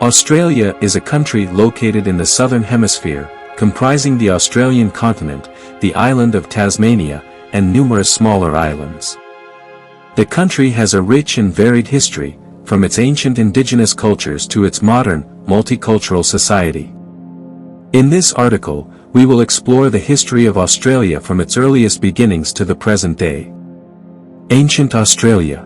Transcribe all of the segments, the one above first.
Australia is a country located in the southern hemisphere, comprising the Australian continent, the island of Tasmania, and numerous smaller islands. The country has a rich and varied history, from its ancient indigenous cultures to its modern, multicultural society. In this article, we will explore the history of Australia from its earliest beginnings to the present day. Ancient Australia.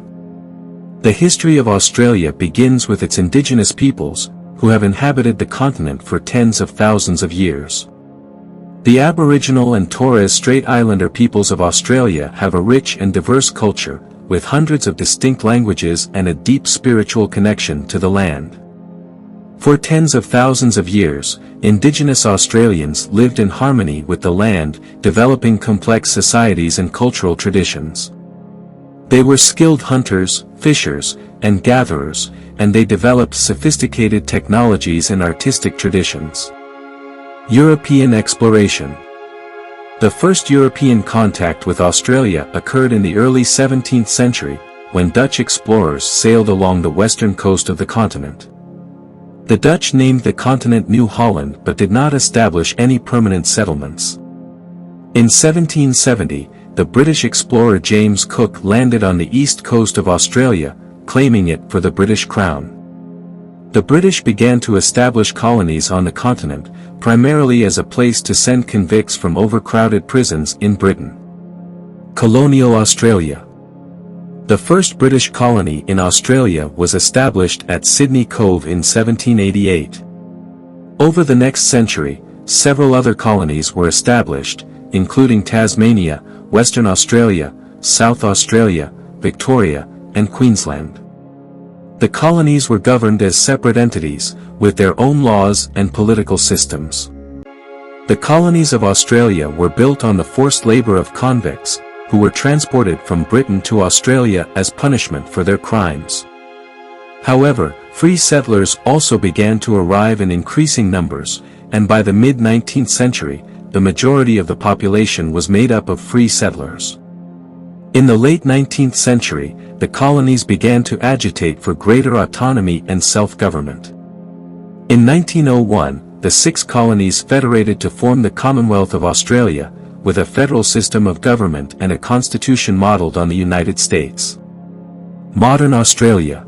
The history of Australia begins with its indigenous peoples, who have inhabited the continent for tens of thousands of years. The Aboriginal and Torres Strait Islander peoples of Australia have a rich and diverse culture, with hundreds of distinct languages and a deep spiritual connection to the land. For tens of thousands of years, Indigenous Australians lived in harmony with the land, developing complex societies and cultural traditions. They were skilled hunters, fishers, and gatherers, and they developed sophisticated technologies and artistic traditions. European exploration. The first European contact with Australia occurred in the early 17th century, when Dutch explorers sailed along the western coast of the continent. The Dutch named the continent New Holland but did not establish any permanent settlements. In 1770, the British explorer James Cook landed on the east coast of Australia, claiming it for the British Crown. The British began to establish colonies on the continent, primarily as a place to send convicts from overcrowded prisons in Britain. Colonial Australia. The first British colony in Australia was established at Sydney Cove in 1788. Over the next century, several other colonies were established, including Tasmania, Western Australia, South Australia, Victoria, and Queensland. The colonies were governed as separate entities, with their own laws and political systems. The colonies of Australia were built on the forced labour of convicts, who were transported from Britain to Australia as punishment for their crimes. However, free settlers also began to arrive in increasing numbers, and by the mid-19th century, the majority of the population was made up of free settlers. In the late 19th century, the colonies began to agitate for greater autonomy and self-government. In 1901, the 6 colonies federated to form the Commonwealth of Australia, with a federal system of government and a constitution modelled on the United States. Modern Australia.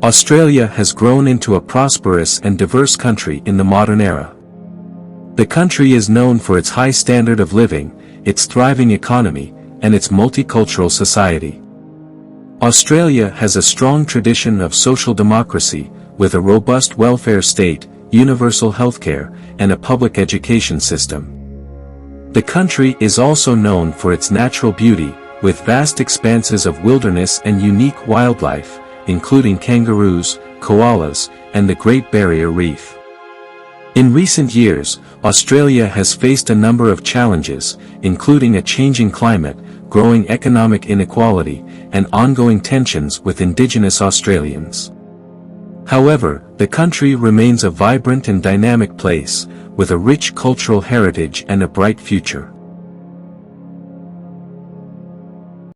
Australia has grown into a prosperous and diverse country in the modern era. The country is known for its high standard of living, its thriving economy, and its multicultural society. Australia has a strong tradition of social democracy, with a robust welfare state, universal healthcare, and a public education system. The country is also known for its natural beauty, with vast expanses of wilderness and unique wildlife, including kangaroos, koalas, and the Great Barrier Reef. In recent years, Australia has faced a number of challenges, including a changing climate, growing economic inequality, and ongoing tensions with Indigenous Australians. However, the country remains a vibrant and dynamic place, with a rich cultural heritage and a bright future.